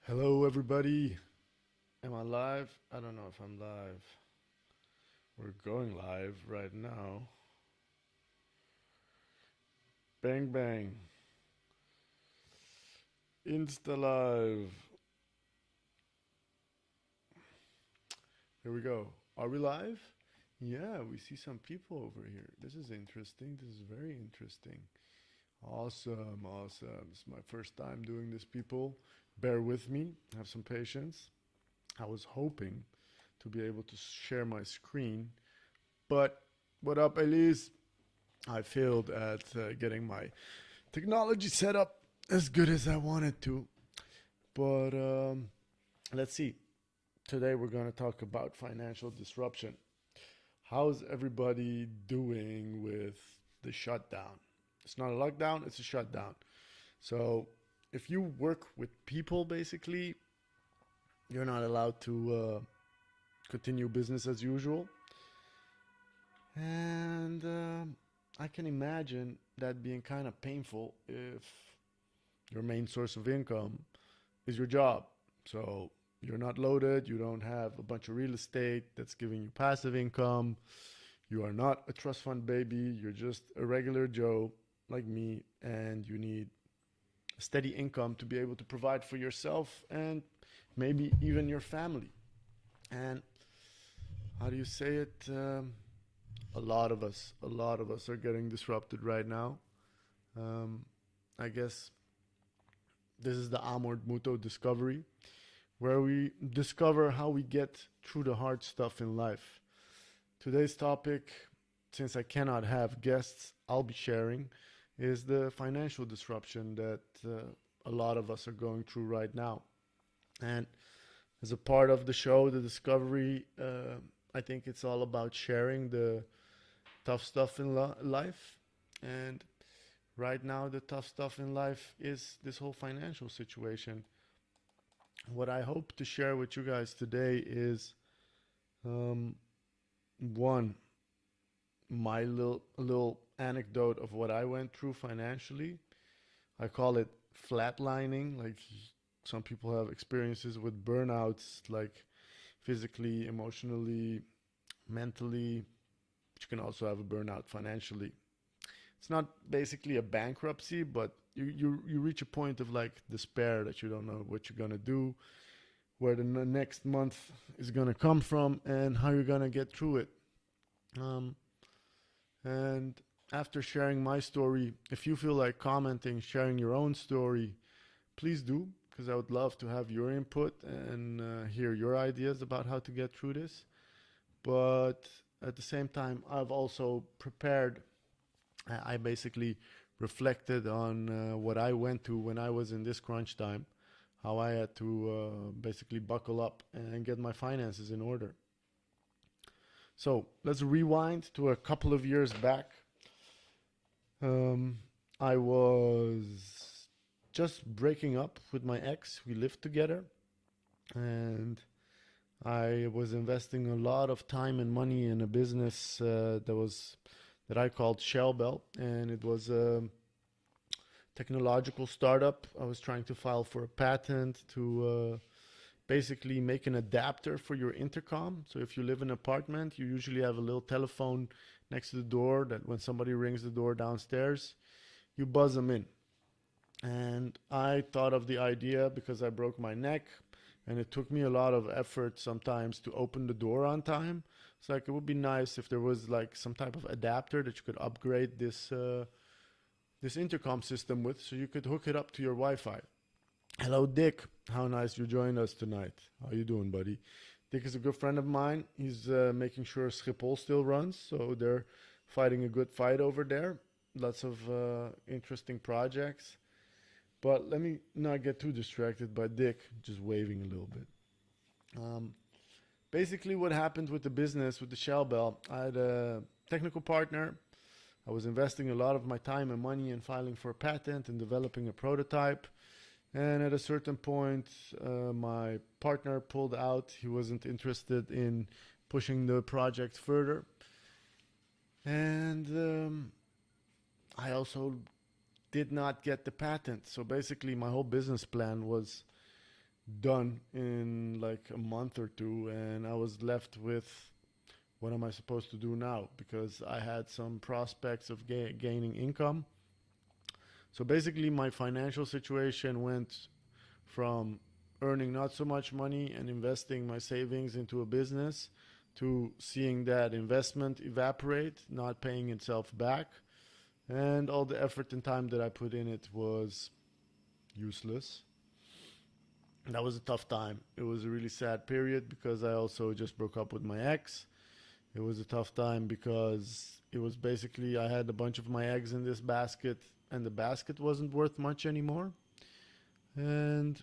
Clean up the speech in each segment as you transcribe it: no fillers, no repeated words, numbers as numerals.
Hello, everybody. Am I live? I don't know if I'm live. We're going live right now. Bang, bang. Insta live. Here we go. Are we live? Yeah, we see some people over here. This is interesting. This is very interesting. Awesome, awesome. This is my first time doing this, people. Bear with me. Have some patience. I was hoping to be able to share my screen, but what up, Elise? I failed at getting my technology set up as good as I wanted to. But let's see. Today we're going to talk about financial disruption. How's everybody doing with the shutdown? It's not a lockdown, it's a shutdown. So if you work with people, basically, you're not allowed to continue business as usual. And I can imagine that being kind of painful if your main source of income is your job. So you're not loaded, you don't have a bunch of real estate that's giving you passive income, you are not a trust fund baby, you're just a regular Joe like me, and you need a steady income to be able to provide for yourself and maybe even your family. And how do you say it? A lot of us are getting disrupted right now. Um, I guess this is the Amor Muto Discovery, where we discover how we get through the hard stuff in life. Today's topic, since I cannot have guests, I'll be sharing, is the financial disruption that a lot of us are going through right now. And as a part of the show, the discovery, I think it's all about sharing the tough stuff in life. And right now, the tough stuff in life is this whole financial situation. What I hope to share with you guys today is um, one, my little anecdote of what I went through financially. I call it flatlining. Like some people have experiences with burnouts, like physically, emotionally, mentally. But you can also have a burnout financially. It's not basically a bankruptcy, but you reach a point of like despair that you don't know what you're gonna do, where the next month is gonna come from, and how you're gonna get through it. Um, and after sharing my story, if you feel like commenting, sharing your own story, please do, because I would love to have your input and hear your ideas about how to get through this. But at the same time, I've also prepared. I basically reflected on what I went through when I was in this crunch time, how I had to basically buckle up and get my finances in order. So let's rewind to a couple of years back. Um, I was just breaking up with my ex. We lived together, and I was investing a lot of time and money in a business that I called Shellbell, and it was a technological startup. I was trying to file for a patent to basically make an adapter for your intercom. So if you live in an apartment, you usually have a little telephone next to the door that when somebody rings the door downstairs, you buzz them in. And I thought of the idea because I broke my neck, and it took me a lot of effort sometimes to open the door on time. It's like it would be nice if there was like some type of adapter that you could upgrade this intercom system with, so you could hook it up to your Wi-Fi. Hello, Dick. How nice you joined us tonight. How you doing, buddy? Dick is a good friend of mine. He's making sure Schiphol still runs, so they're fighting a good fight over there. Lots of interesting projects. But let me not get too distracted by Dick just waving a little bit. Um, Basically, what happened with the business, with the Shell Bell, I had a technical partner. I was investing a lot of my time and money in filing for a patent and developing a prototype. And at a certain point, my partner pulled out. He wasn't interested in pushing the project further. And I also did not get the patent. So basically, my whole business plan was done in like a month or two, and I was left with what am I supposed to do now? Because I had some prospects of gaining income. So basically, my financial situation went from earning not so much money and investing my savings into a business to seeing that investment evaporate, not paying itself back, and all the effort and time that I put in it was useless. That was a tough time. It was a really sad period because I also just broke up with my ex. It was a tough time because it was basically I had a bunch of my eggs in this basket and the basket wasn't worth much anymore. And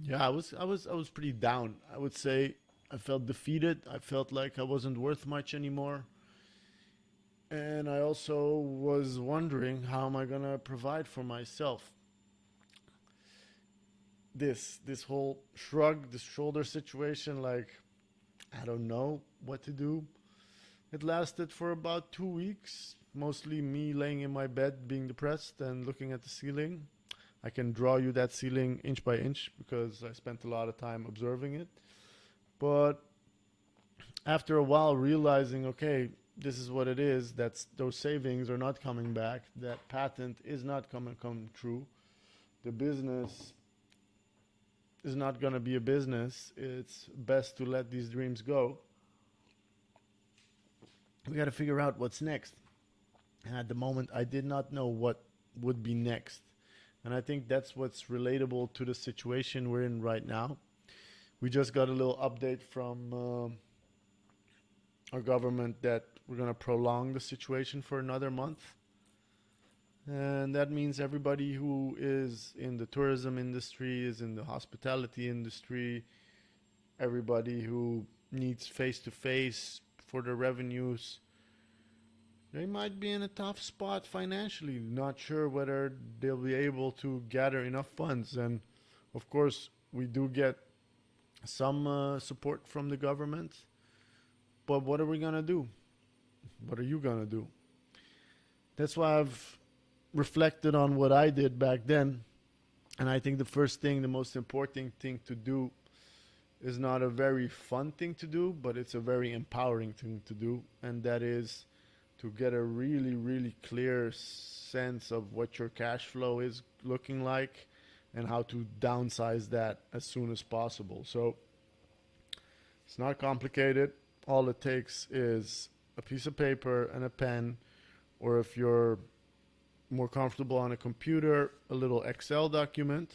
yeah, I was pretty down. I would say I felt defeated. I felt like I wasn't worth much anymore. And I also was wondering how am I going to provide for myself? This whole shrug, this shoulder situation, like I don't know what to do. It lasted for about 2 weeks, mostly me laying in my bed being depressed and looking at the ceiling. I can draw you that ceiling inch by inch because I spent a lot of time observing it. But after a while realizing, okay, this is what it is, that's those savings are not coming back, that patent is not coming come true. The business is not going to be a business. It's best to let these dreams go. We got to figure out what's next. And at the moment, I did not know what would be next. And I think that's what's relatable to the situation we're in right now. We just got a little update from our government that we're going to prolong the situation for another month. And that means everybody who is in the tourism industry, is in the hospitality industry, everybody who needs face to face for their revenues, they might be in a tough spot financially, not sure whether they'll be able to gather enough funds. And of course, we do get some support from the government, but what are we going to do? What are you going to do? That's why I've reflected on what I did back then. And I think the first thing, the most important thing to do is not a very fun thing to do, but it's a very empowering thing to do. And that is to get a really, really clear sense of what your cash flow is looking like and how to downsize that as soon as possible. So it's not complicated. All it takes is a piece of paper and a pen, or if you're more comfortable on a computer, a little Excel document.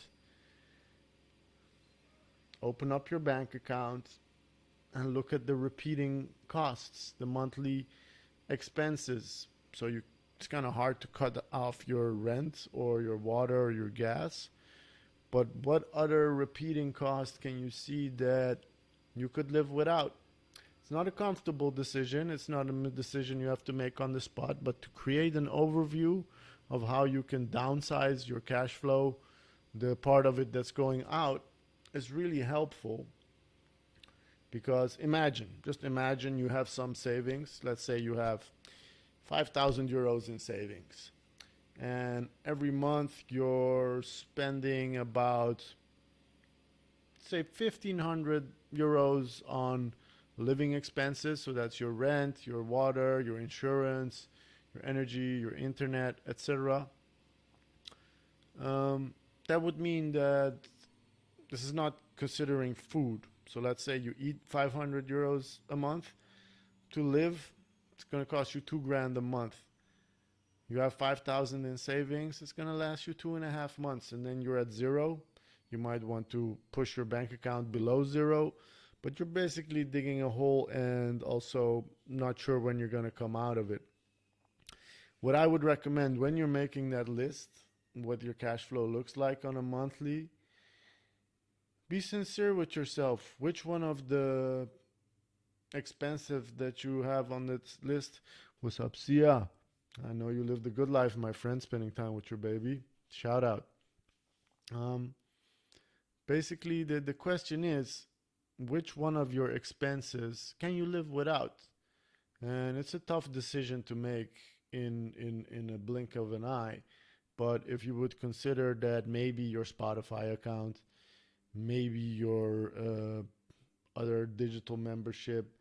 Open up your bank account and look at the repeating costs, the monthly expenses. So it's kind of hard to cut off your rent or your water or your gas. But what other repeating costs can you see that you could live without? It's not a comfortable decision. It's not a decision you have to make on the spot, but to create an overview of how you can downsize your cash flow, the part of it that's going out, is really helpful. Because just imagine you have some savings. Let's say you have 5,000 euros in savings. And every month you're spending about, say, 1,500 euros on living expenses. So that's your rent, your water, your insurance, your energy, your internet, etc. That would mean that this is not considering food. So let's say you eat 500 euros a month. To live, it's going to cost you 2 grand a month. You have 5,000 in savings, it's going to last you 2.5 months, and then you're at zero. You might want to push your bank account below zero, but you're basically digging a hole and also not sure when you're going to come out of it. What I would recommend when you're making that list, what your cash flow looks like on a monthly, be sincere with yourself. Which one of the expensive that you have on this list? What's up, Sia? I know you live the good life, my friend, spending time with your baby. Shout out. Um, Basically, the question is, which one of your expenses can you live without? And it's a tough decision to make in a blink of an eye. But if you would consider that maybe your Spotify account, maybe your other digital membership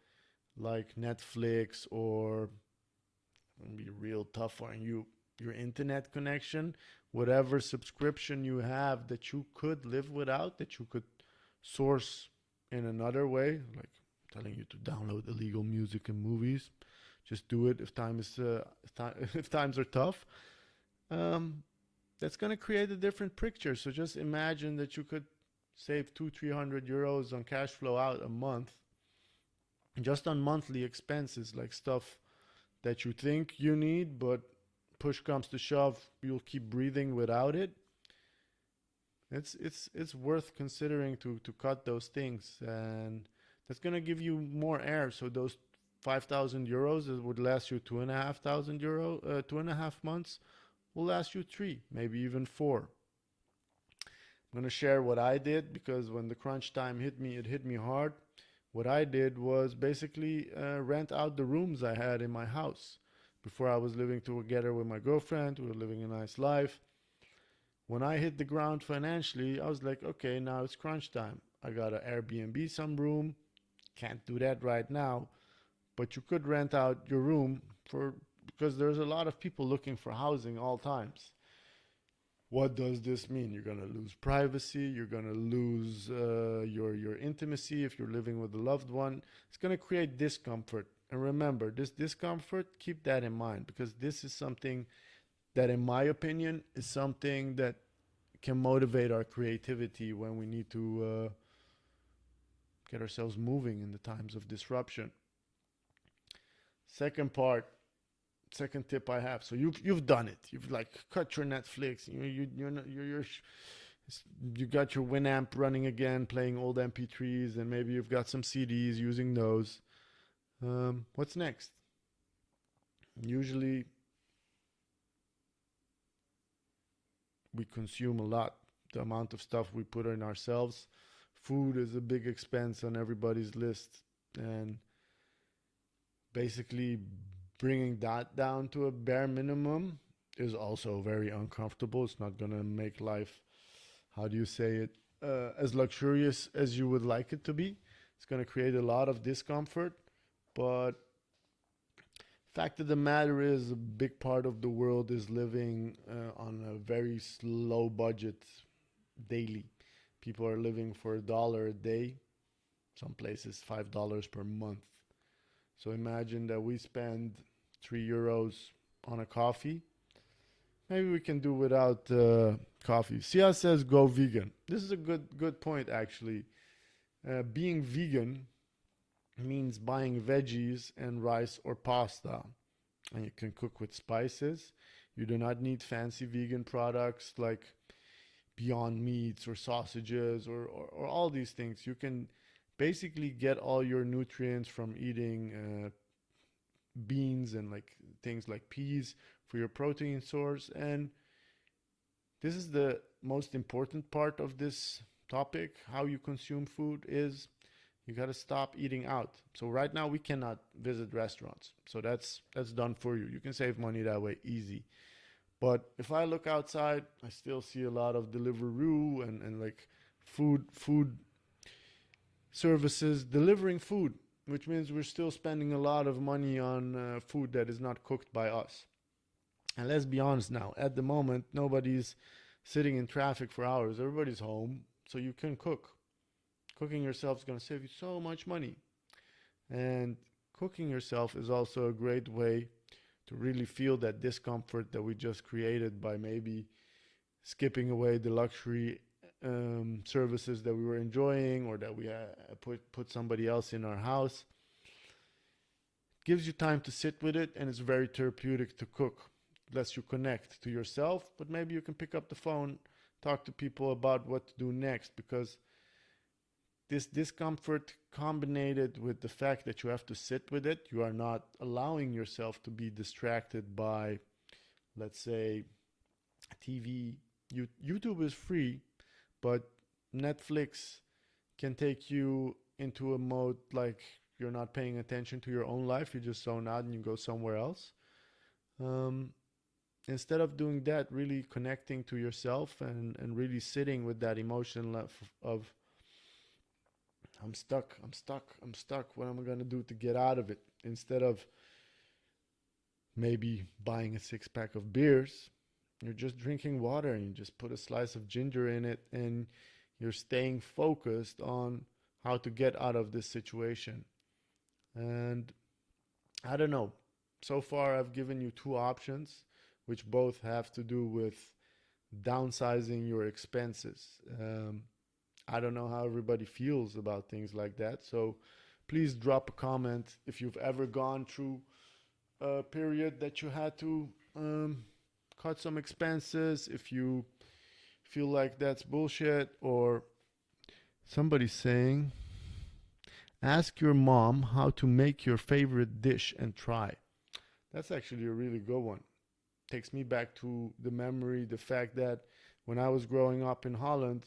like Netflix, or be real tough on you, your internet connection, whatever subscription you have that you could live without, that you could source in another way, like telling you to download illegal music and movies. Just do it if if times are tough. Um, that's gonna create a different picture. So just imagine that you could save 200-300 euros on cash flow out a month, just on monthly expenses like stuff that you think you need, but push comes to shove, you'll keep breathing without it. It's worth considering to cut those things, and that's gonna give you more air. So those 5,000 euros that would last you 2,500 euro, 2.5 months, will last you three, maybe even four. I'm gonna share what I did because when the crunch time hit me, it hit me hard. What I did was basically rent out the rooms I had in my house. Before I was living together with my girlfriend, we were living a nice life. When I hit the ground financially, I was like, okay, now it's crunch time. I gotta Airbnb some room. Can't do that right now, but you could rent out your room for because there's a lot of people looking for housing all times. What does this mean? You're gonna lose privacy. You're gonna lose your intimacy if you're living with a loved one. It's gonna create discomfort. And remember, this discomfort, keep that in mind because this is something that, in my opinion, is something that can motivate our creativity when we need to get ourselves moving in the times of disruption. Second part, second tip I have. So you've done it. You've like cut your Netflix. You got your Winamp running again, playing old MP3s, and maybe you've got some CDs using those. What's next? Usually we consume a lot. The amount of stuff we put in ourselves. Food is a big expense on everybody's list, and basically bringing that down to a bare minimum is also very uncomfortable. It's not gonna make life, how do you say it, as luxurious as you would like it to be. It's gonna create a lot of discomfort, but fact of the matter is, a big part of the world is living on a very low budget daily. People are living for $1 a day, some places $5 per month. So imagine that we spend €3 on a coffee. Maybe we can do without coffee. Sia says go vegan. This is a good point actually. Being vegan means buying veggies and rice or pasta, and you can cook with spices. You do not need fancy vegan products like Beyond Meats or sausages or all these things. You can basically get all your nutrients from eating beans and like things like peas for your protein source. And this is the most important part of this topic. How you consume food is you got to stop eating out. So right now we cannot visit restaurants. So that's done for you. You can save money that way easy. But if I look outside, I still see a lot of Deliveroo and like food services delivering food, which means we're still spending a lot of money on food that is not cooked by us. And let's be honest now, at the moment, nobody's sitting in traffic for hours. Everybody's home, so you can cook. Cooking yourself is going to save you so much money. And cooking yourself is also a great way to really feel that discomfort that we just created by maybe skipping away the luxury services that we were enjoying or that we put somebody else in our house. Gives you time to sit with it, and it's very therapeutic to cook. Lets you connect to yourself, but maybe you can pick up the phone, talk to people about what to do next, because this discomfort combined with the fact that you have to sit with it, you are not allowing yourself to be distracted by, let's say, TV. YouTube is free, but Netflix can take you into a mode like you're not paying attention to your own life. You just zone out and you go somewhere else. Instead of doing that, really connecting to yourself and really sitting with that emotion of I'm stuck, I'm stuck, I'm stuck. What am I going to do to get out of it? Instead of maybe buying a six pack of beers, you're just drinking water and you just put a slice of ginger in it and you're staying focused on how to get out of this situation. And I don't know. So far, I've given you two options, which both have to do with downsizing your expenses. I don't know how everybody feels about things like that. So please drop a comment if you've ever gone through a period that you had to cut some expenses, if you feel like that's bullshit, or somebody saying, ask your mom how to make your favorite dish and try. That's actually a really good one. Takes me back to the memory, the fact that when I was growing up in Holland,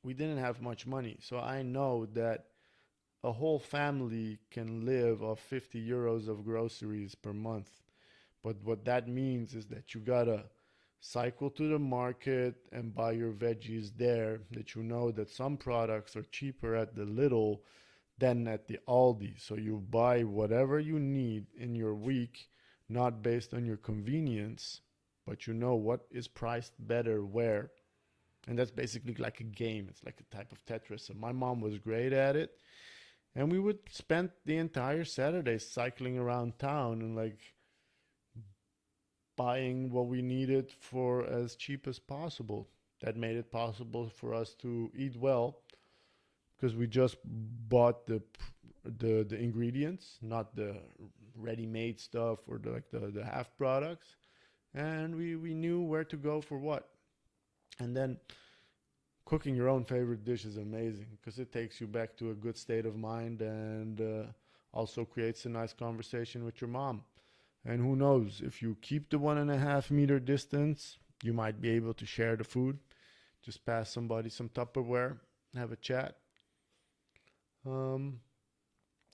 we didn't have much money. So I know that a whole family can live off 50 euros of groceries per month. But what that means is that you gotta cycle to the market and buy your veggies there, that you know that some products are cheaper at the Lidl than at the Aldi. So you buy whatever you need in your week, not based on your convenience, but you know what is priced better where. And that's basically like a game. It's like a type of Tetris. So my mom was great at it. And we would spend the entire Saturday cycling around town and like buying what we needed for as cheap as possible. That made it possible for us to eat well because we just bought the ingredients, not the ready-made stuff or the half products, and we knew where to go for what. And then cooking your own favorite dish is amazing because it takes you back to a good state of mind and also creates a nice conversation with your mom. And who knows, if you keep the 1.5 meter distance, you might be able to share the food. Just pass somebody some Tupperware, have a chat. Um,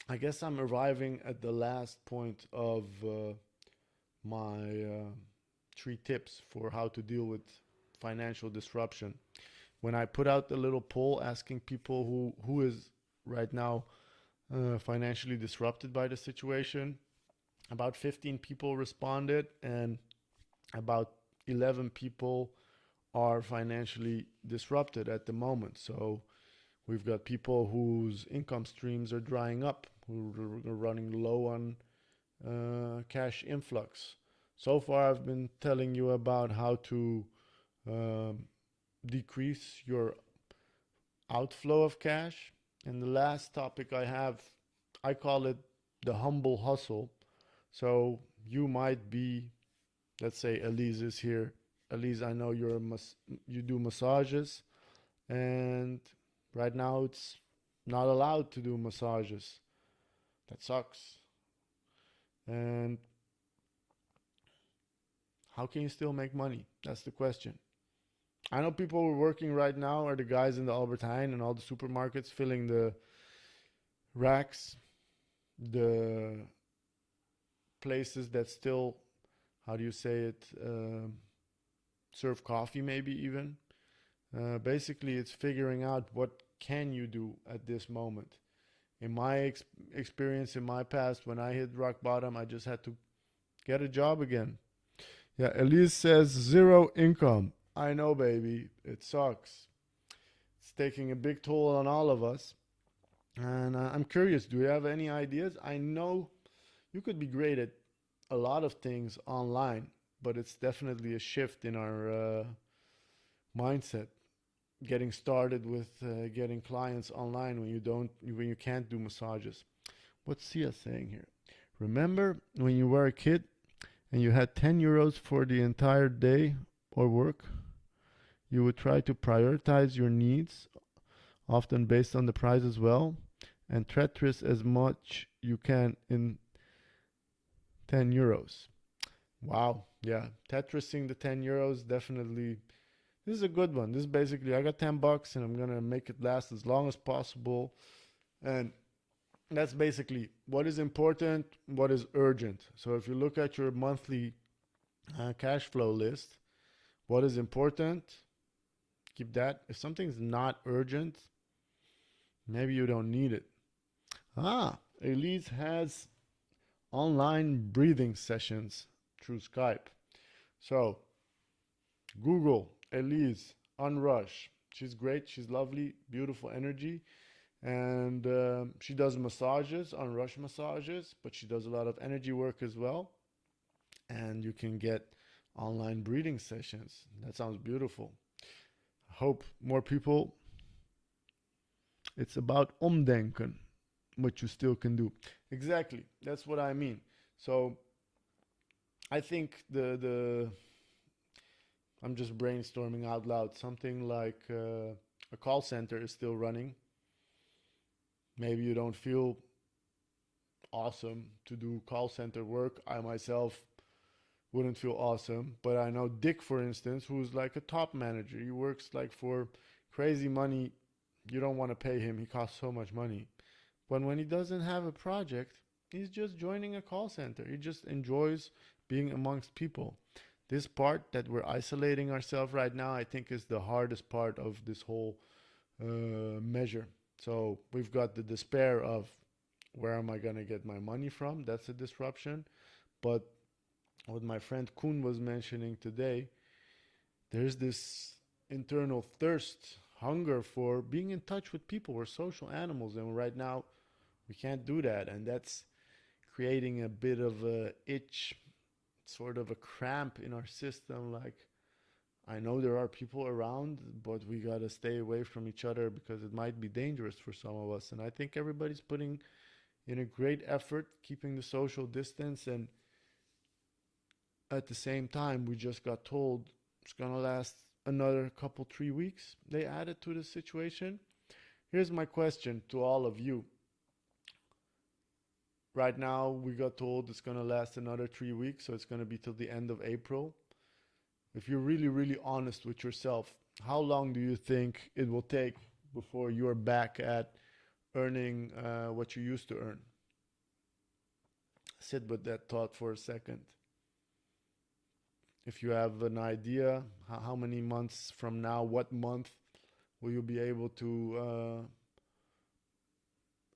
I guess I'm arriving at the last point of my 3 tips for how to deal with financial disruption. When I put out the little poll asking people who is right now financially disrupted by the situation, about 15 people responded, and about 11 people are financially disrupted at the moment. So we've got people whose income streams are drying up, who are running low on cash influx. So far, I've been telling you about how to um, decrease your outflow of cash. And the last topic I have, I call it the humble hustle. So you might be, let's say Elise is here. Elise, I know you do massages, and right now it's not allowed to do massages. That sucks. And how can you still make money? That's the question. I know people who are working right now are the guys in the Albert Heijn and all the supermarkets filling the racks, the places that still, how do you say it, serve coffee maybe even. Basically, it's figuring out what can you do at this moment. In my experience in my past, when I hit rock bottom, I just had to get a job again. Yeah, Elise says zero income. I know, baby. It sucks. It's taking a big toll on all of us. And I'm curious, do you have any ideas? I know you could be great at a lot of things online, but it's definitely a shift in our mindset. Getting started with getting clients online when you can't do massages. What's Sia saying here? Remember when you were a kid and you had 10 euros for the entire day or work? You would try to prioritize your needs, often based on the price as well, and Tetris as much you can in 10 euros. Wow, yeah, Tetrising the 10 euros definitely. This is a good one. This is basically I got 10 bucks and I'm gonna make it last as long as possible. And that's basically what is important, what is urgent. So if you look at your monthly cash flow list, what is important, keep that. If something's not urgent, Maybe you don't need it. Ah, Elise has online breathing sessions through Skype. So, Google Elise Unrush. She's great. She's lovely, beautiful energy. And she does massages, Unrush massages, but she does a lot of energy work as well. And you can get online breathing sessions. That sounds beautiful. Hope more people. It's about omdenken, what you still can do. Exactly. That's what I mean. So I think the I'm just brainstorming out loud. Something like a call center is still running. Maybe you don't feel awesome to do call center work. I myself wouldn't feel awesome, but I know Dick, for instance, who's like a top manager. He works like for crazy money. You don't want to pay him. He costs so much money. But when he doesn't have a project, he's just joining a call center. He just enjoys being amongst people. This part that we're isolating ourselves right now, I think, is the hardest part of this whole measure. So we've got the despair of where am I going to get my money from? That's a disruption. But what my friend Kuhn was mentioning today, there's this internal thirst, hunger for being in touch with people. We're social animals, and right now we can't do that. And that's creating a bit of a itch, sort of a cramp in our system. Like, I know there are people around, but we got to stay away from each other because it might be dangerous for some of us. And I think everybody's putting in a great effort, keeping the social distance. And at the same time, we just got told it's going to last another couple, 3 weeks. They added to the situation. Here's my question to all of you. Right now, we got told it's going to last another 3 weeks, so it's going to be till the end of April. If you're really, really honest with yourself, how long do you think it will take before you're back at earning what you used to earn? Sit with that thought for a second. If you have an idea, how many months from now, what month will you be able to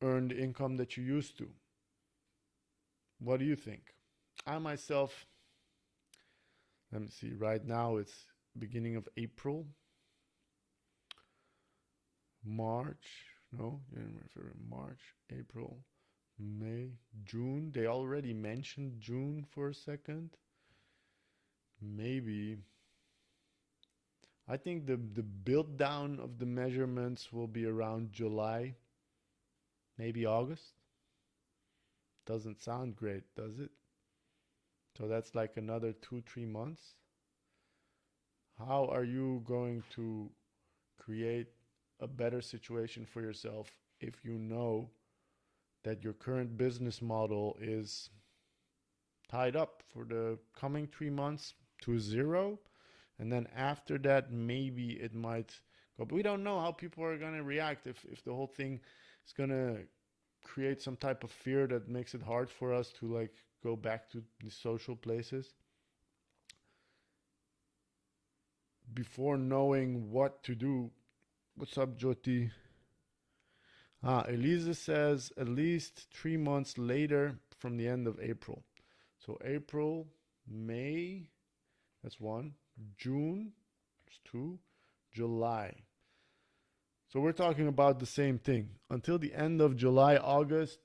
earn the income that you used to? What do you think? I myself, let me see, right now it's beginning of April, March, no, March, April, May, June. They already mentioned June for a second. Maybe. I think the build down of the measurements will be around July, maybe August. Doesn't sound great, does it? So that's like another 2, 3 months. How are you going to create a better situation for yourself if you know that your current business model is tied up for the coming 3 months to zero? And then after that, maybe it might go. But we don't know how people are going to react if the whole thing is going to create some type of fear that makes it hard for us to like go back to the social places. Before knowing what to do, what's up, Jyoti? Elisa says at least 3 months later from the end of April. So April, May, that's one. June, that's two. July. So we're talking about the same thing. Until the end of July, August,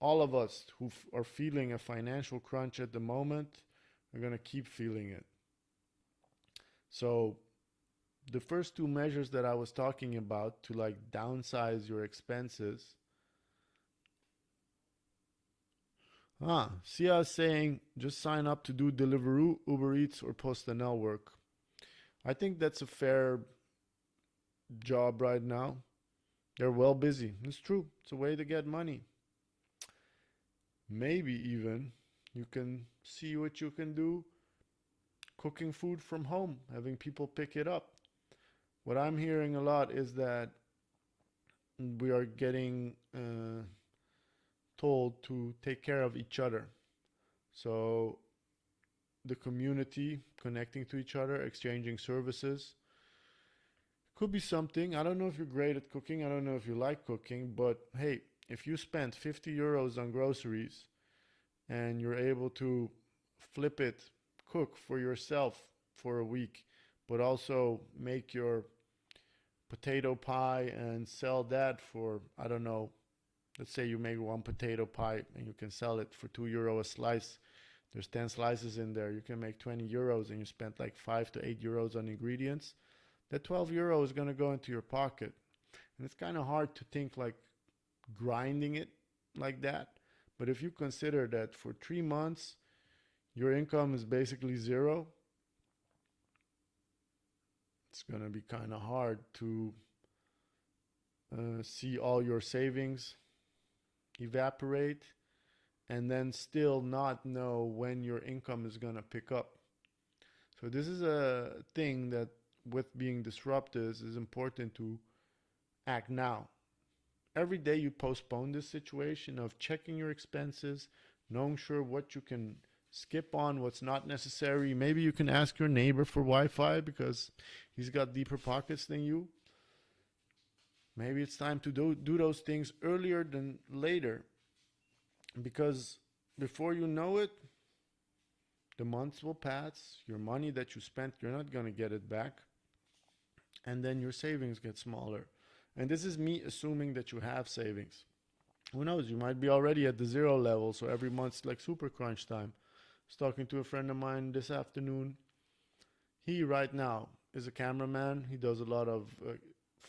all of us who are feeling a financial crunch at the moment are going to keep feeling it. So the first two measures that I was talking about to like downsize your expenses. Sia is saying just sign up to do Deliveroo, Uber Eats, or PostNL work. I think that's a fair job right now. They're well busy. It's true. It's a way to get money. Maybe even you can see what you can do cooking food from home, having people pick it up. What I'm hearing a lot is that we are getting told to take care of each other. So the community connecting to each other, exchanging services, Could be something. I don't know if you're great at cooking. I don't know if you like cooking, but hey, if you spend 50 euros on groceries and you're able to flip it, cook for yourself for a week, but also make your potato pie and sell that for, I don't know, let's say you make one potato pie and you can sell it for €2 a slice. There's 10 slices in there. You can make 20 euros and you spent like 5 to 8 euros on ingredients. That 12 euro is going to go into your pocket. And it's kind of hard to think like grinding it like that. But if you consider that for 3 months, your income is basically zero, it's going to be kind of hard to see all your savings evaporate and then still not know when your income is going to pick up. So this is a thing that with being disrupted is important to act now. Every day you postpone this situation of checking your expenses, knowing sure what you can skip on, what's not necessary. Maybe you can ask your neighbor for Wi-Fi because he's got deeper pockets than you. Maybe it's time to do those things earlier than later, because before you know it, the months will pass. Your money that you spent, you're not going to get it back. And then your savings get smaller. And this is me assuming that you have savings. Who knows? You might be already at the zero level. So every month's like super crunch time. I was talking to a friend of mine this afternoon. He right now is a cameraman. He does a lot of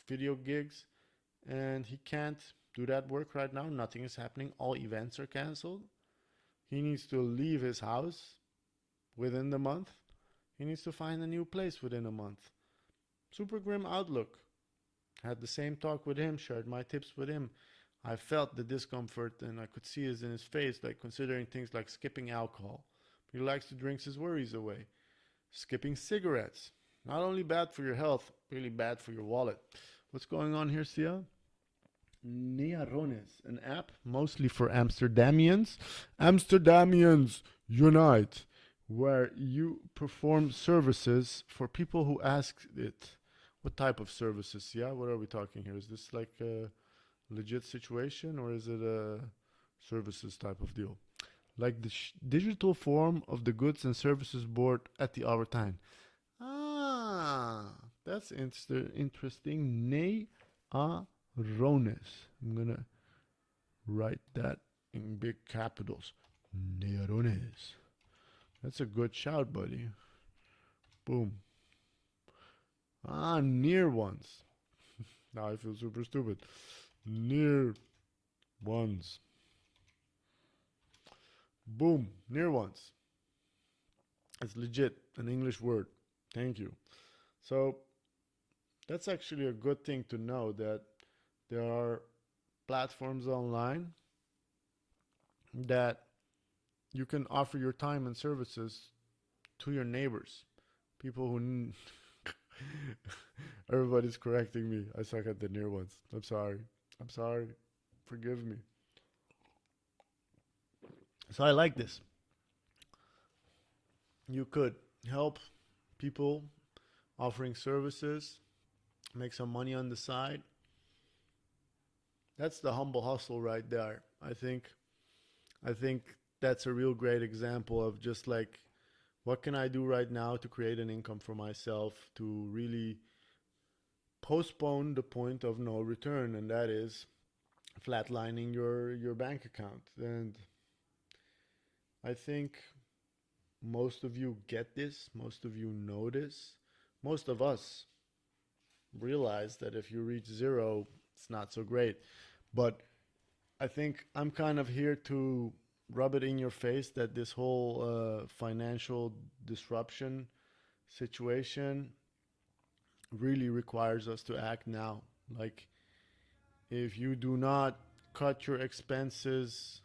video gigs. And he can't do that work right now. Nothing is happening. All events are canceled. He needs to leave his house within the month. He needs to find a new place within a month. Super grim outlook. Had the same talk with him, shared my tips with him. I felt the discomfort and I could see it in his face, like considering things like skipping alcohol. He likes to drink his worries away. Skipping cigarettes. Not only bad for your health, really bad for your wallet. What's going on here, Sia? Nearones, an app mostly for Amsterdamians. Amsterdamians unite, where you perform services for people who ask it. What type of services? Yeah, what are we talking here? Is this like a legit situation or is it a services type of deal? Like the digital form of the goods and services board at the Albertine. Ah, that's interesting. Nearones. I'm gonna write that in big capitals. Nearones. That's a good shout, buddy. Boom. Ah, near ones. Now I feel super stupid. Near ones. Boom. Near ones. It's legit an English word. Thank you. So that's actually a good thing to know that there are platforms online that you can offer your time and services to your neighbors. People who everybody's correcting me. I suck at the near ones. I'm sorry. I'm sorry. Forgive me. So I like this. You could help people offering services, make some money on the side. That's the humble hustle right there. I think that's a real great example of just like what can I do right now to create an income for myself to really postpone the point of no return, and that is flatlining your bank account. And I think most of you get this, most of you know this, most of us realize that if you reach zero, it's not so great. But I think I'm kind of here to rub it in your face that this whole financial disruption situation really requires us to act now. Like, if you do not cut your expenses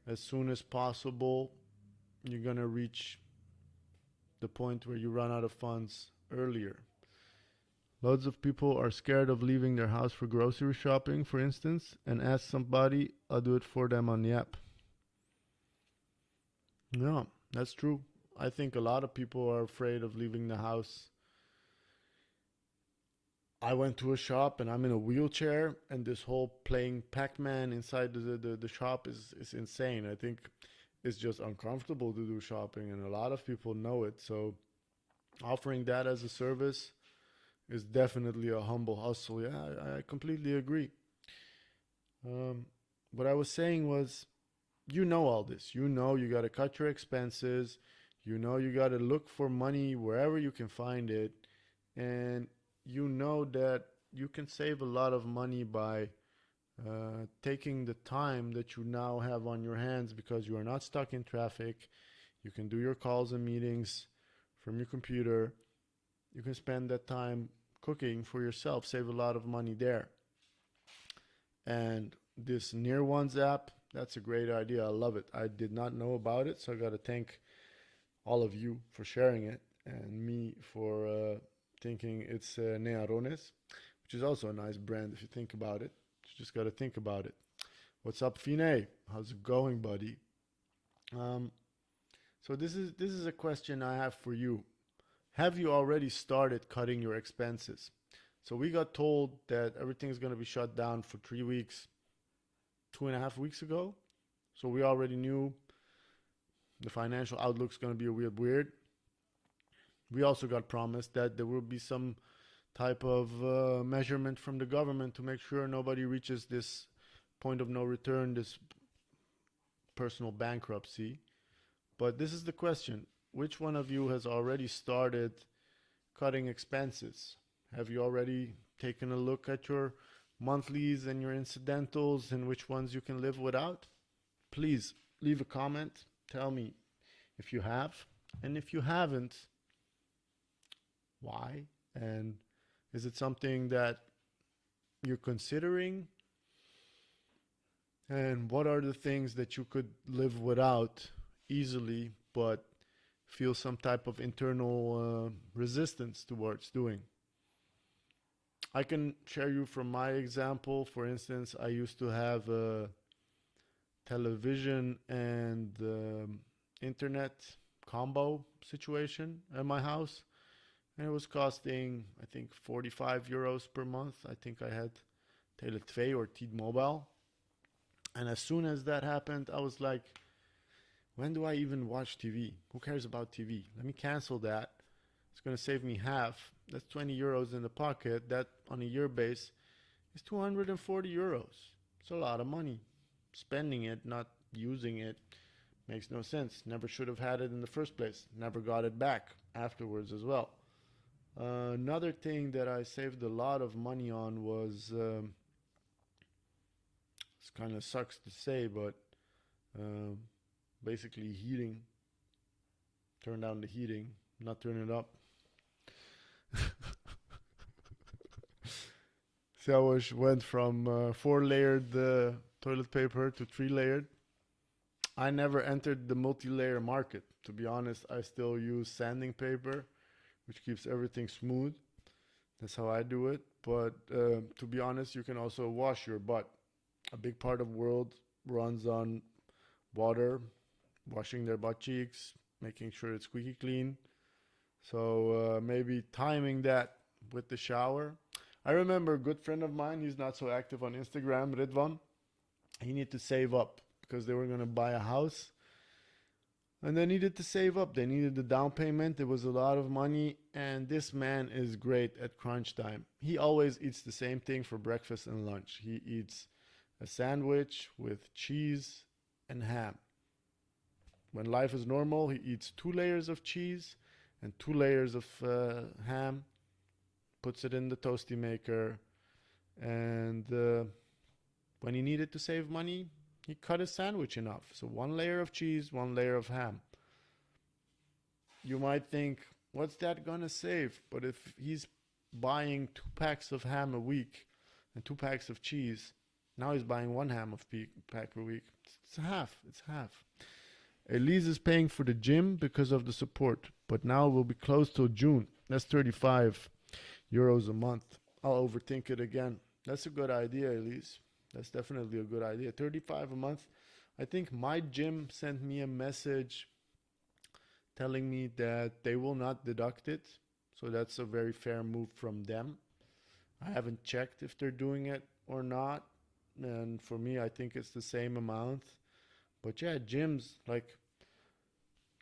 as soon as possible, you're going to reach the point where you run out of funds earlier. Loads of people are scared of leaving their house for grocery shopping, for instance, and ask somebody, I'll do it for them on the app. Yeah, that's true. I think a lot of people are afraid of leaving the house I went to a shop and I'm in a wheelchair, and this whole playing Pac-Man inside the shop is insane. I think it's just uncomfortable to do shopping, and a lot of people know it. So offering that as a service is definitely a humble hustle. Yeah, I completely agree. Um, what I was saying was, you know all this. You know you got to cut your expenses. You know you got to look for money wherever you can find it. And you know that you can save a lot of money by taking the time that you now have on your hands because you are not stuck in traffic. You can do your calls and meetings from your computer. You can spend that time cooking for yourself, save a lot of money there. And this Near Ones app, that's a great idea. I love it. I did not know about it, so I got to thank all of you for sharing it and me for thinking it's Nearones, which is also a nice brand if you think about it. You just got to think about it. What's up, Fine? How's it going, buddy? Um, so this is a question I have for you. Have you already started cutting your expenses? So we got told that everything's going to be shut down for 3 weeks, 2.5 weeks ago. So we already knew the financial outlook's going to be a weird. We also got promised that there will be some type of measurement from the government to make sure nobody reaches this point of no return, this personal bankruptcy. But this is the question: which one of you has already started cutting expenses? Have you already taken a look at your monthlies and your incidentals and which ones you can live without? Please leave a comment. Tell me if you have. And if you haven't, why? And is it something that you're considering? And what are the things that you could live without easily, but feel some type of internal resistance towards doing? I can share you from my example. For instance, I used to have a television and internet combo situation at my house, and it was costing, I think, 45 euros per month. I think I had Tele2 or T-Mobile. And as soon as that happened, I was like, when do I even watch TV? Who cares about TV? Let me cancel that. It's going to save me half. That's 20 euros in the pocket. That on a year base is 240 euros. It's a lot of money. Spending it, not using it, makes no sense. Never should have had it in the first place. Never got it back afterwards as well. Another thing that I saved a lot of money on was, it kind of sucks to say, but um, basically heating. Turn down the heating, not turn it up. So I went from four layered toilet paper to three layered. I never entered the multi layer market. To be honest, I still use sanding paper, which keeps everything smooth. That's how I do it. But to be honest, you can also wash your butt. A big part of the world runs on water, washing their butt cheeks, making sure it's squeaky clean. So maybe timing that with the shower. I remember a good friend of mine, he's not so active on Instagram, Ridvan. He needed to save up because they were going to buy a house. And they needed to save up. They needed the down payment. It was a lot of money. And this man is great at crunch time. He always eats the same thing for breakfast and lunch. He eats a sandwich with cheese and ham. When life is normal, he eats 2 layers of cheese and 2 layers of ham, puts it in the toasty maker, and when he needed to save money, he cut his sandwich enough. So 1 layer of cheese, 1 layer of ham. You might think, what's that gonna save? But if he's buying 2 packs of ham a week and 2 packs of cheese, now he's buying one ham of pack per week. It's half. It's half. Elise is paying for the gym because of the support, but now we'll be closed till June. That's 35 euros a month. I'll overthink it again. That's a good idea, Elise. That's definitely a good idea. 35 a month. I think my gym sent me a message telling me that they will not deduct it. So that's a very fair move from them. I haven't checked if they're doing it or not. And for me, I think it's the same amount. But yeah, gyms, like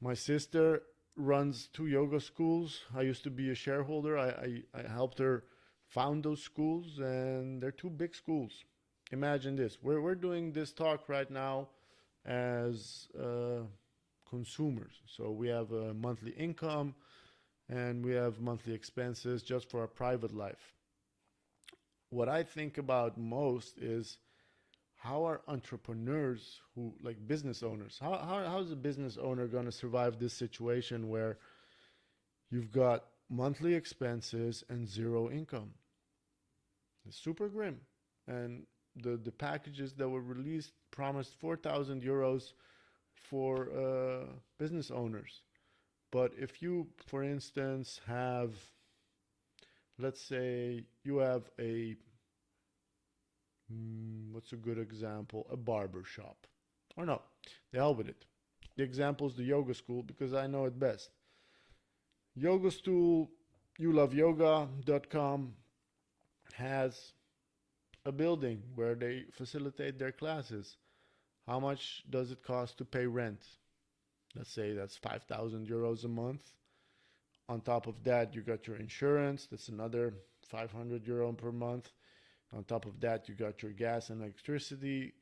my sister runs two yoga schools. I used to be a shareholder. I helped her found those schools, and they're two big schools. Imagine this. We're doing this talk right now as consumers. So we have a monthly income and we have monthly expenses just for our private life. What I think about most is how are entrepreneurs who like business owners, how's a business owner going to survive this situation where you've got monthly expenses and zero income? It's super grim. And the packages that were released promised 4,000 euros for business owners. But if you, for instance, have, let's say, you have a, what's a good example? A barber shop. Or no, the hell with it. The example is the yoga school because I know it best. Yoga stool, youloveyoga.com has a building where they facilitate their classes. How much does it cost to pay rent? Let's say that's 5,000 euros a month. On top of that, you got your insurance. That's another 500 euro per month. On top of that, you got your gas and electricity.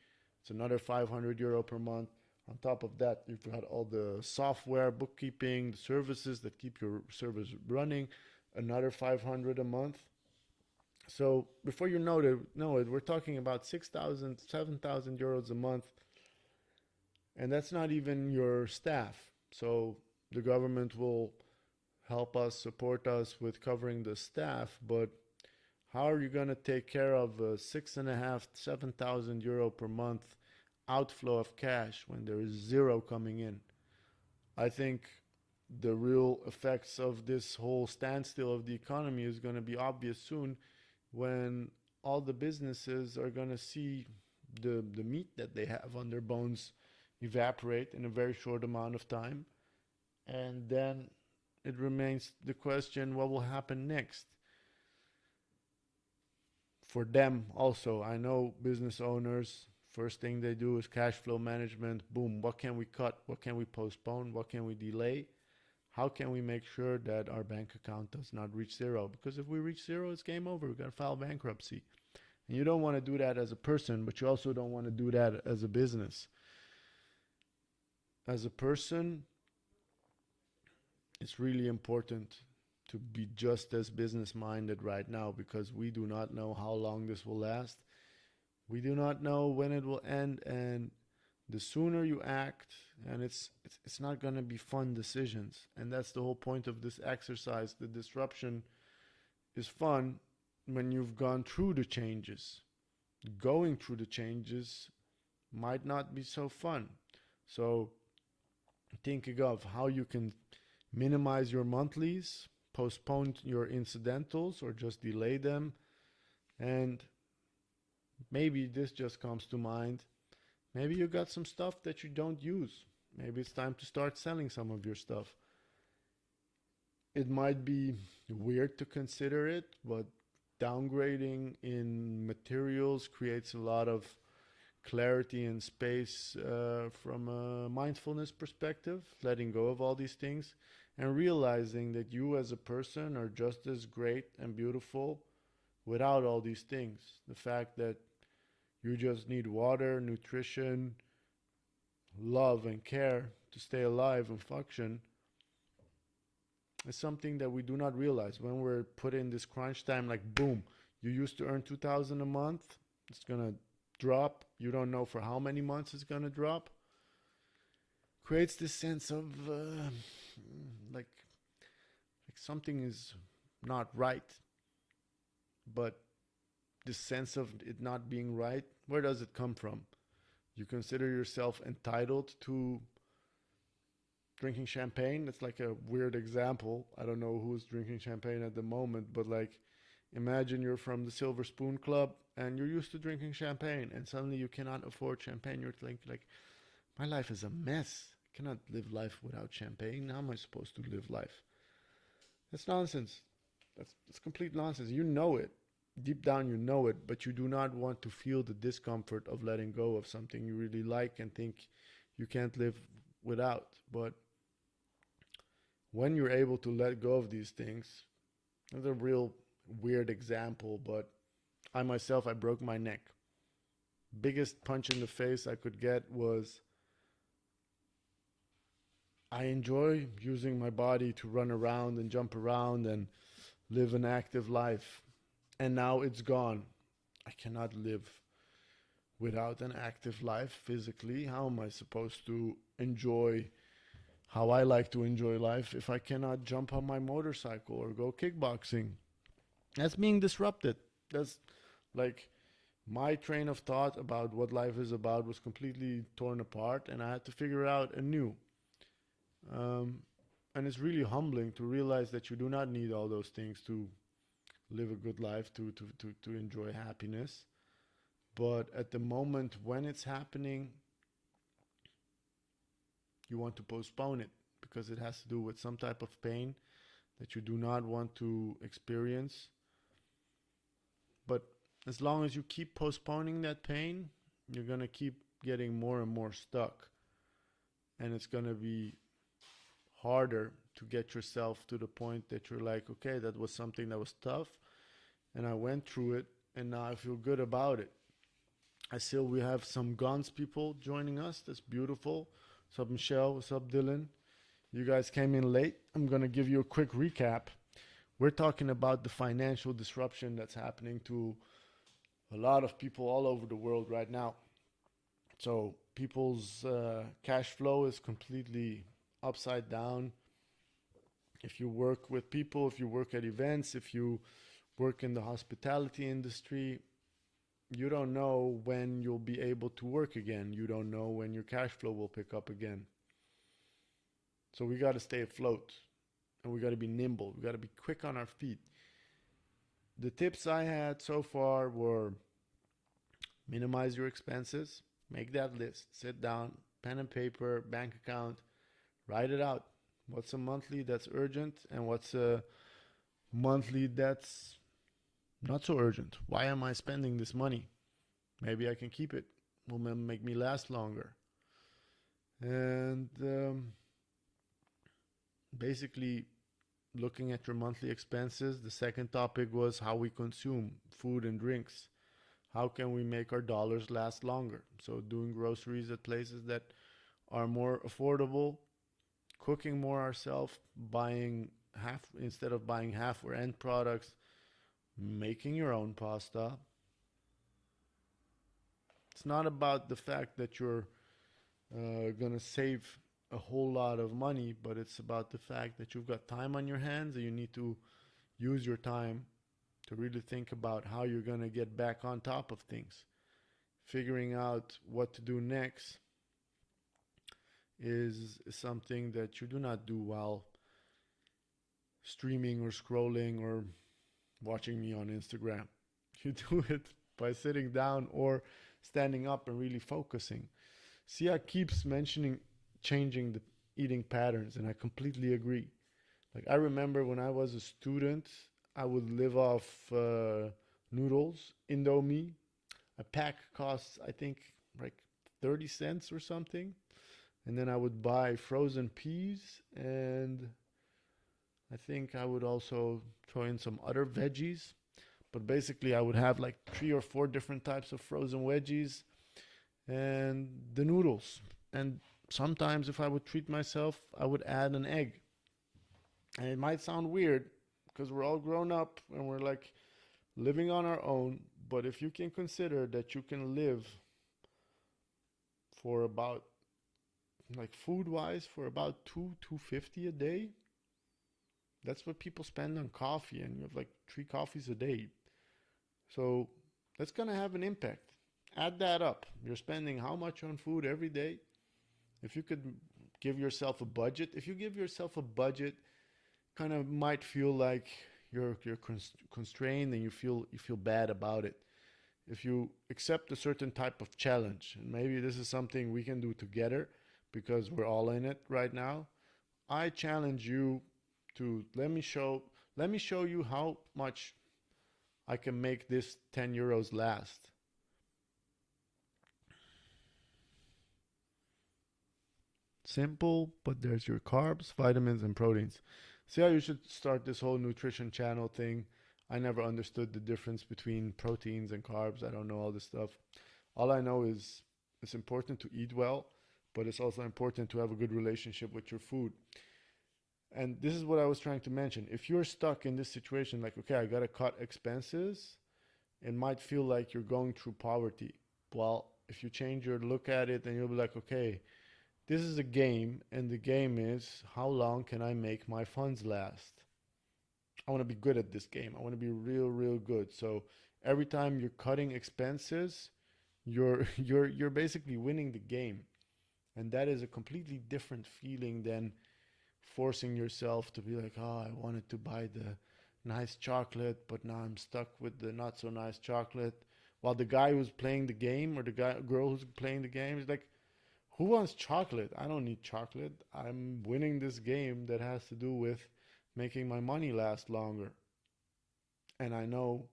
It's another 500 euro per month. On top of that, you've got all the software, bookkeeping, the services that keep your service running. Another 500 a month. So before you know it, we're talking about 6,000, 7,000 euros a month, and that's not even your staff. So the government will help us, support us with covering the staff, but how are you going to take care of a 6,500, 7,000 euro per month outflow of cash when there is zero coming in? I think the real effects of this whole standstill of the economy is going to be obvious soon when all the businesses are going to see the meat that they have on their bones evaporate in a very short amount of time. And then it remains the question, what will happen next? For them also, I know business owners, first thing they do is cash flow management. Boom, what can we cut? What can we postpone? What can we delay? How can we make sure that our bank account does not reach zero? Because if we reach zero, it's game over. We've got to file bankruptcy. And you don't want to do that as a person, but you also don't want to do that as a business. As a person, it's really important to be just as business minded right now because we do not know how long this will last. We do not know when it will end, and the sooner you act, and it's not going to be fun decisions, and that's the whole point of this exercise. The disruption is fun when you've gone through the changes. Going through the changes might not be so fun. So thinking of how you can minimize your monthlies, postpone your incidentals, or just delay them. And maybe this just comes to mind. Maybe you got some stuff that you don't use. Maybe it's time to start selling some of your stuff. It might be weird to consider it, but downgrading in materials creates a lot of clarity and space from a mindfulness perspective, letting go of all these things and realizing that you as a person are just as great and beautiful without all these things. The fact that you just need water, nutrition, love, and care to stay alive and function is something that we do not realize when we're put in this crunch time. Like, boom, you used to earn 2,000 a month. It's going to drop. You don't know for how many months it's going to drop. Creates this sense of like something is not right. But this sense of it not being right, where does it come from? You consider yourself entitled to drinking champagne. It's like a weird example. I don't know who's drinking champagne at the moment, but like imagine you're from the Silver Spoon Club and you're used to drinking champagne and suddenly you cannot afford champagne. You're like, my life is a mess. I cannot live life without champagne. How am I supposed to live life? That's nonsense. That's complete nonsense. You know it. Deep down, you know it, but you do not want to feel the discomfort of letting go of something you really like and think you can't live without. But when you're able to let go of these things, that's a real weird example, but I myself, I broke my neck. Biggest punch in the face I could get was I enjoy using my body to run around and jump around and live an active life. And now it's gone. I cannot live without an active life physically. How am I supposed to enjoy how I like to enjoy life if I cannot jump on my motorcycle or go kickboxing? That's being disrupted. That's like my train of thought about what life is about was completely torn apart, and I had to figure out anew. Um, and it's really humbling to realize that you do not need all those things to live a good life, to enjoy happiness. But at the moment when it's happening, you want to postpone it because it has to do with some type of pain that you do not want to experience. But as long as you keep postponing that pain, you're going to keep getting more and more stuck. And it's going to be harder to get yourself to the point that you're like, okay, that was something that was tough and I went through it and now I feel good about it. I see we have some guns people joining us. That's beautiful. What's up, Michelle? What's up, Dylan? You guys came in late. I'm going to give you a quick recap. We're talking about the financial disruption that's happening to a lot of people all over the world right now. So people's cash flow is completely upside down. If you work with people, if you work at events, if you work in the hospitality industry, you don't know when you'll be able to work again. You don't know when your cash flow will pick up again. So we got to stay afloat and we got to be nimble. We got to be quick on our feet. The tips I had so far were minimize your expenses, make that list, sit down, pen and paper, bank account, write it out. What's a monthly that's urgent and what's a monthly that's not so urgent? Why am I spending this money? Maybe I can keep it. Will make me last longer. And basically, looking at your monthly expenses, the second topic was how we consume food and drinks. How can we make our dollars last longer? So, doing groceries at places that are more affordable, cooking more ourselves, buying half instead of buying half or end products, making your own pasta. It's not about the fact that you're gonna save a whole lot of money, but it's about the fact that you've got time on your hands and you need to use your time to really think about how you're gonna get back on top of things. Figuring out what to do next is something that you do not do while streaming or scrolling or watching me on Instagram. You do it by sitting down or standing up and really focusing. Sia keeps mentioning changing the eating patterns, and I completely agree. Like, I remember when I was a student, I would live off noodles, Indomie. A pack costs, I think, like 30 cents or something. And then I would buy frozen peas, and I think I would also throw in some other veggies. But basically, I would have like 3 or 4 different types of frozen veggies and the noodles. And sometimes, if I would treat myself, I would add an egg. And it might sound weird because we're all grown up and we're like living on our own. But if you can consider that you can live for about, like, food wise, for about 250 a day, that's what people spend on coffee, and you have like 3 coffees a day. So that's gonna have an impact. Add that up. You're spending how much on food every day? If you could give yourself a budget, if you give yourself a budget, kind of might feel like you're constrained and you feel bad about it. If you accept a certain type of challenge, and maybe this is something we can do together because we're all in it right now. I challenge you to let me show you how much I can make this 10 euros last. Simple, but there's your carbs, vitamins, and proteins. See how you should start this whole nutrition channel thing? I never understood the difference between proteins and carbs. I don't know all this stuff. All I know is it's important to eat well, but it's also important to have a good relationship with your food. And this is what I was trying to mention. If you're stuck in this situation, like, okay, I gotta cut expenses, it might feel like you're going through poverty. Well, if you change your look at it, then you'll be like, okay, this is a game, and the game is how long can I make my funds last? I want to be good at this game. I want to be real, real good. So every time you're cutting expenses, you're basically winning the game, and that is a completely different feeling than forcing yourself to be like, oh, I wanted to buy the nice chocolate, but now I'm stuck with the not so nice chocolate. While the guy who's playing the game or the girl who's playing the game is like, who wants chocolate? I don't need chocolate. I'm winning this game that has to do with making my money last longer. And I know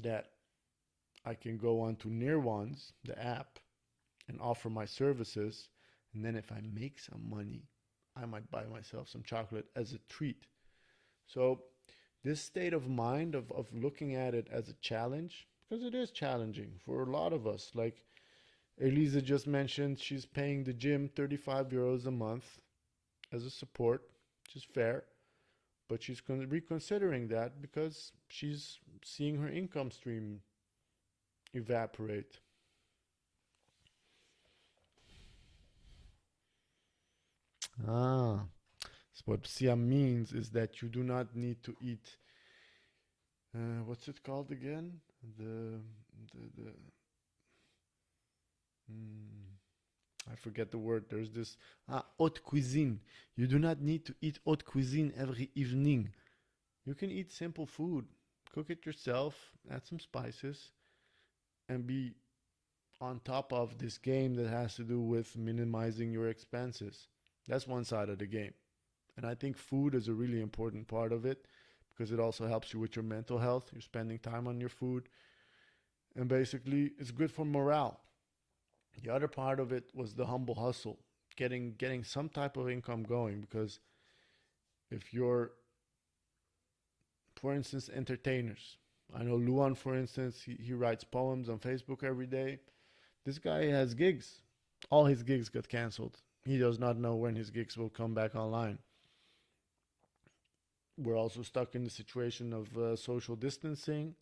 that I can go on to Near Ones, the app, and offer my services. And then if I make some money, I might buy myself some chocolate as a treat. So, this state of mind of looking at it as a challenge, because it is challenging for a lot of us. Like Elisa just mentioned, she's paying the gym 35 euros a month as a support, which is fair. But she's reconsidering that because she's seeing her income stream evaporate. Ah, so what Siam means is that you do not need to eat. What's it called again? The mm, I forget the word. There's this haute cuisine. You do not need to eat haute cuisine every evening. You can eat simple food, cook it yourself, add some spices, and be on top of this game that has to do with minimizing your expenses. That's one side of the game. And I think food is a really important part of it because it also helps you with your mental health. You're spending time on your food. And basically, it's good for morale. The other part of it was the humble hustle, getting some type of income going. Because if you're, for instance, entertainers, I know Luan, for instance, he writes poems on Facebook every day. This guy has gigs. All his gigs got canceled. He does not know when his gigs will come back online. We're also stuck in the situation of social distancing.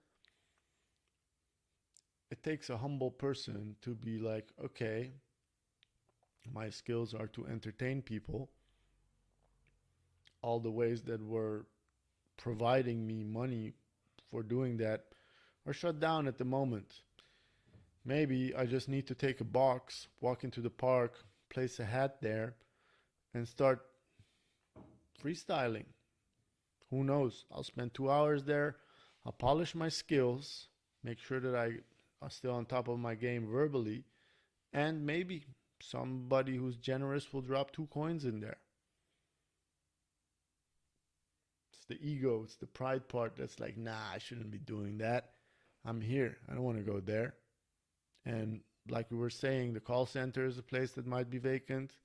It takes a humble person to be like, okay, my skills are to entertain people. All the ways that were providing me money for doing that are shut down at the moment. Maybe I just need to take a box, walk into the park, place a hat there, and start freestyling. Who knows? I'll spend 2 hours there. I'll polish my skills, make sure that I are still on top of my game verbally, and maybe somebody who's generous will drop 2 coins in there. It's the ego, it's the pride part that's like, nah, I shouldn't be doing that. I'm here. I don't want to go there. And like we were saying, the call center is a place that might be vacant.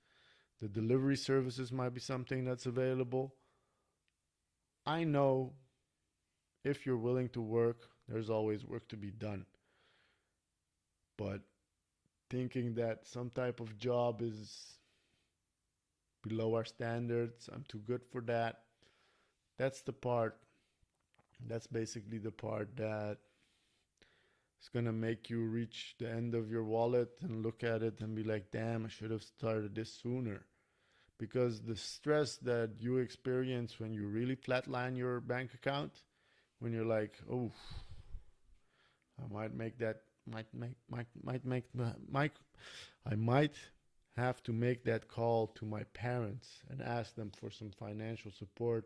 The delivery services might be something that's available. I know if you're willing to work, there's always work to be done. But thinking that some type of job is below our standards, I'm too good for that, that's the part, that's basically the part that is going to make you reach the end of your wallet and look at it and be like, damn, I should have started this sooner. Because the stress that you experience when you really flatline your bank account, when you're like, oh, I might make that, might, I might have to make that call to my parents and ask them for some financial support.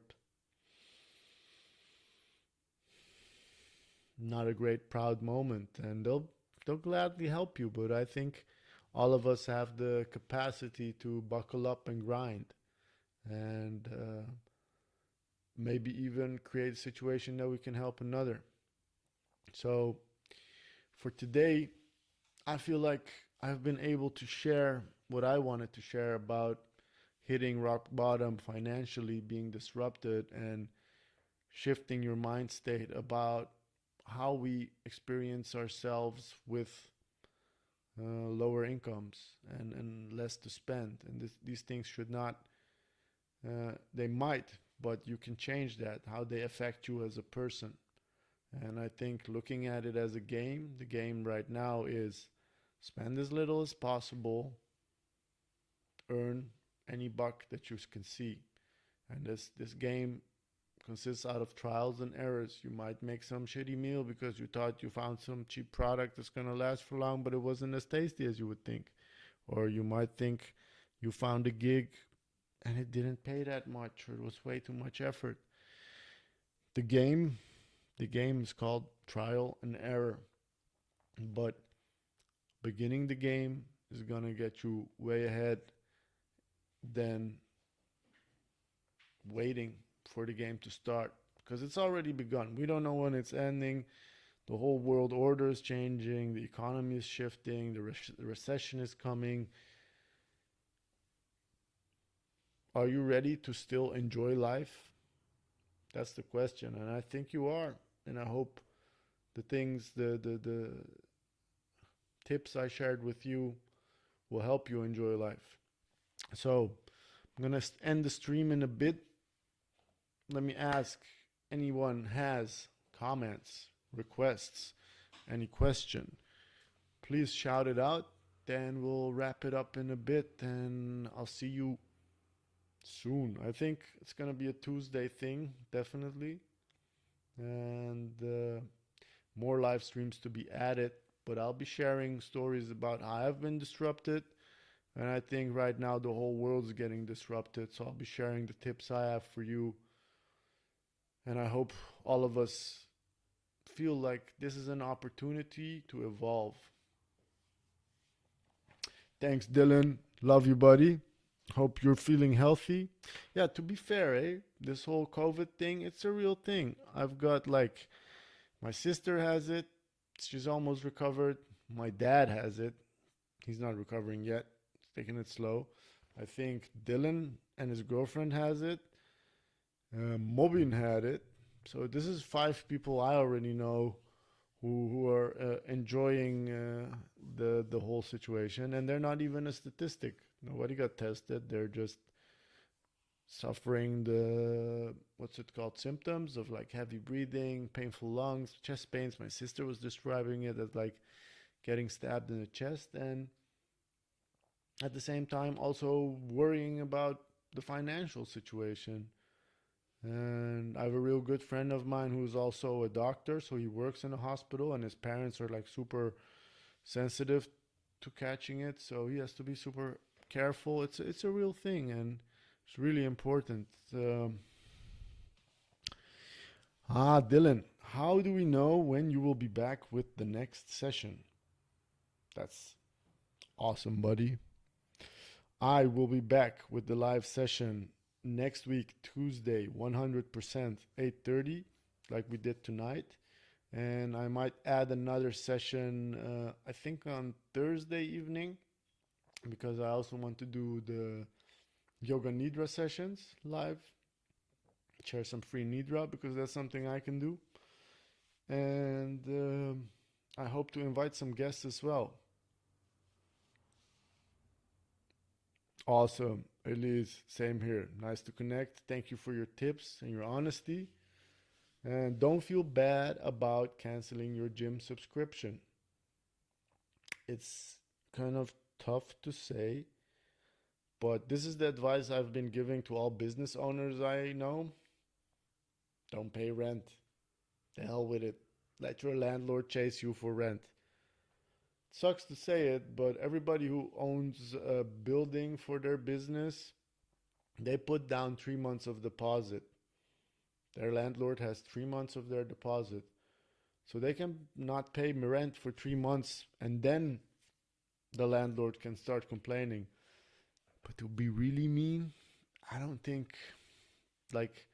Not a great proud moment, and they'll gladly help you. But I think all of us have the capacity to buckle up and grind, and maybe even create a situation that we can help another. So for today, I feel like I've been able to share what I wanted to share about hitting rock bottom financially, being disrupted, and shifting your mind state about how we experience ourselves with lower incomes and less to spend. And these things should not, they might, but you can change that, how they affect you as a person. And I think looking at it as a game, the game right now is spend as little as possible, earn any buck that you can see. And this game consists out of trials and errors. You might make some shitty meal because you thought you found some cheap product that's gonna last for long, but it wasn't as tasty as you would think. Or you might think you found a gig and it didn't pay that much, or it was way too much effort. The game, the game is called trial and error, but beginning the game is gonna get you way ahead than waiting for the game to start because it's already begun. We don't know when it's ending. The whole world order is changing, the economy is shifting, the recession is coming. Are you ready to still enjoy life? That's the question, and I think you are. And I hope the tips I shared with you will help you enjoy life. So I'm gonna end the stream in a bit. Let me ask, anyone has comments, requests, any question, please shout it out. Then we'll wrap it up in a bit and I'll see you soon. I think it's gonna be a Tuesday thing, definitely. And more live streams to be added. But I'll be sharing stories about how I've been disrupted. And I think right now the whole world's getting disrupted. So I'll be sharing the tips I have for you. And I hope all of us feel like this is an opportunity to evolve. Thanks, Dylan. Love you, buddy. Hope you're feeling healthy. Yeah, to be fair, this whole COVID thing, it's a real thing. I've got like, my sister has it. She's almost recovered. My dad has it. He's not recovering yet. He's taking it slow. I think Dylan and his girlfriend has it. Mobin had it. So this is 5 people I already know who are enjoying the whole situation, and they're not even a statistic. Nobody got tested. They're just suffering the what's it called symptoms of like heavy breathing, painful lungs, chest pains. My sister was describing it as like getting stabbed in the chest, and at the same time also worrying about the financial situation. And I have a real good friend of mine who's also a doctor, so he works in a hospital, and his parents are like super sensitive to catching it, so he has to be super careful. It's a real thing, and it's really important. Dylan, how do we know when you will be back with the next session? That's awesome, buddy. I will be back with the live session next week, Tuesday, 100%, 8:30, like we did tonight. And I might add another session, I think on Thursday evening, because I also want to do the Yoga Nidra sessions live, share some free Nidra, because that's something I can do. And I hope to invite some guests as well. Awesome. Elise, same here. Nice to connect. Thank you for your tips and your honesty. And don't feel bad about canceling your gym subscription. It's kind of tough to say, but this is the advice I've been giving to all business owners I know. Don't pay rent. The hell with it. Let your landlord chase you for rent. Sucks to say it, but everybody who owns a building for their business, they put down 3 months of deposit. Their landlord has 3 months of their deposit. So they can not pay rent for 3 months, and then the landlord can start complaining. But to be really mean, I don't think, like,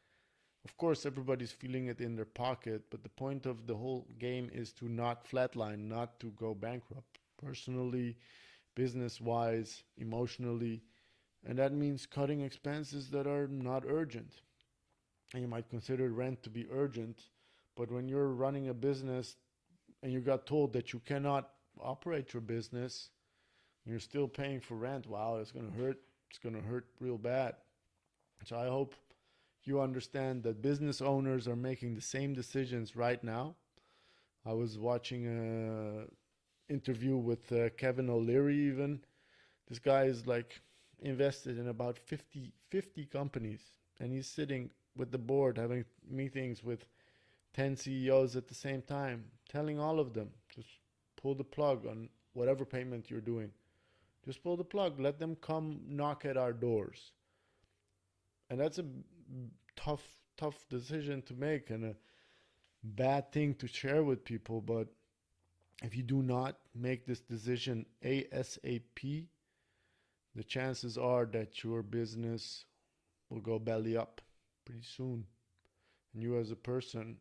of course, everybody's feeling it in their pocket, but the point of the whole game is to not flatline, not to go bankrupt. Personally, business wise, emotionally, and that means cutting expenses that are not urgent. And you might consider rent to be urgent, but when you're running a business and you got told that you cannot operate your business, and you're still paying for rent, wow, it's going to hurt. It's going to hurt real bad. So I hope you understand that business owners are making the same decisions right now. I was watching a interview with Kevin O'Leary even. This guy is like invested in about fifty companies, and he's sitting with the board having meetings with 10 CEOs at the same time, telling all of them just pull the plug on whatever payment you're doing. Just pull the plug, let them come knock at our doors. And that's a tough decision to make and a bad thing to share with people, but if you do not make this decision ASAP, the chances are that your business will go belly up pretty soon. And you as a person,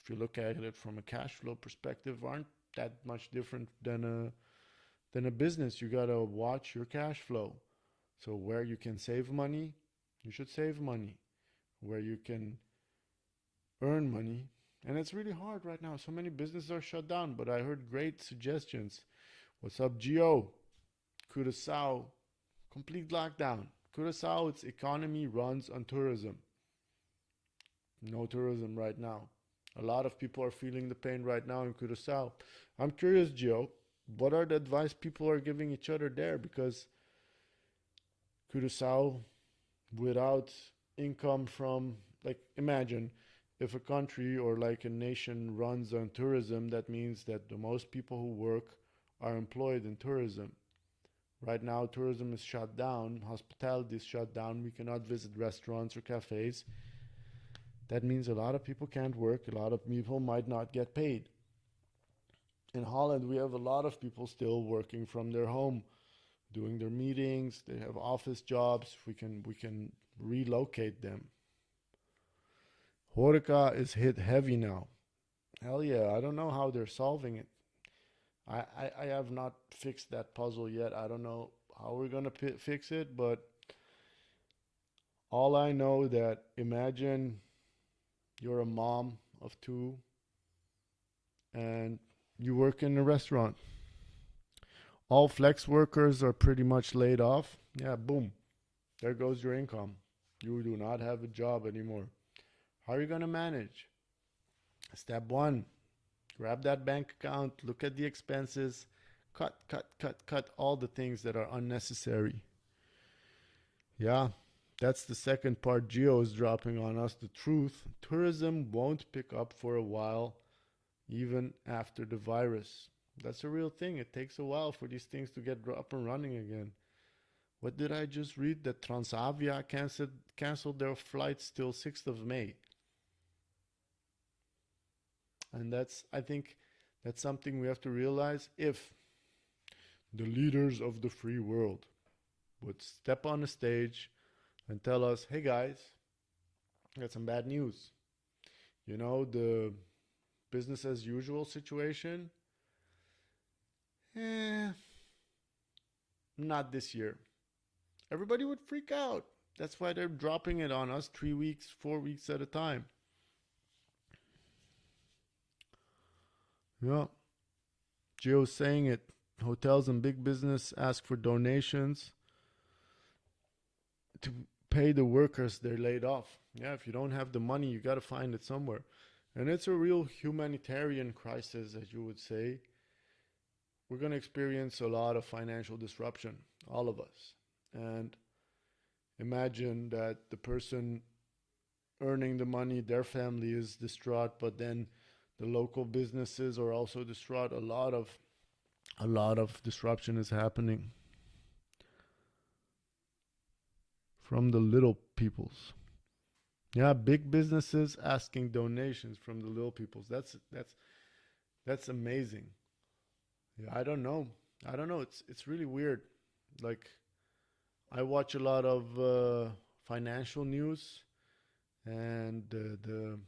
if you look at it from a cash flow perspective, aren't that much different than a business. You gotta watch your cash flow. So where you can save money, you should save money. Where you can earn money, and it's really hard right now. So many businesses are shut down, but I heard great suggestions. What's up, Geo? Curacao, complete lockdown. Curacao, its economy runs on tourism. No tourism right now. A lot of people are feeling the pain right now in Curacao. I'm curious, Gio, what are the advice people are giving each other there? Because Curacao, without income from, like, imagine if a country or like a nation runs on tourism, that means that the most people who work are employed in tourism. Right now, tourism is shut down, hospitality is shut down, we cannot visit restaurants or cafes. That means a lot of people can't work, a lot of people might not get paid. In Holland, we have a lot of people still working from their home, doing their meetings, they have office jobs, we can relocate them. Horeca is hit heavy now. Hell yeah, I don't know how they're solving it. I have not fixed that puzzle yet. I don't know how we're gonna fix it, but all I know that imagine you're a mom of two and you work in a restaurant. All flex workers are pretty much laid off. Yeah, boom, there goes your income. You do not have a job anymore. How are you gonna manage? Step one, grab that bank account, look at the expenses, cut all the things that are unnecessary. Yeah, that's the second part Geo is dropping on us. The truth, tourism won't pick up for a while, even after the virus. That's a real thing. It takes a while for these things to get up and running again. What did I just read? That Transavia canceled their flights till 6th of May. And I think that's something we have to realize. If the leaders of the free world would step on the stage and tell us, hey guys, I got some bad news. You know, the business as usual situation, eh, not this year. Everybody would freak out. That's why they're dropping it on us 3 weeks, 4 weeks at a time. Yeah, Gio's saying it. Hotels and big business ask for donations to pay the workers they're laid off. Yeah, if you don't have the money, you got to find it somewhere. And it's a real humanitarian crisis, as you would say. We're going to experience a lot of financial disruption, all of us. And imagine that the person earning the money, their family is distraught, but then the local businesses are also distraught. A lot of disruption is happening from the little peoples. Yeah, big businesses asking donations from the little peoples. That's amazing. Yeah, I don't know. I don't know. It's really weird. Like, I watch a lot of financial news, and the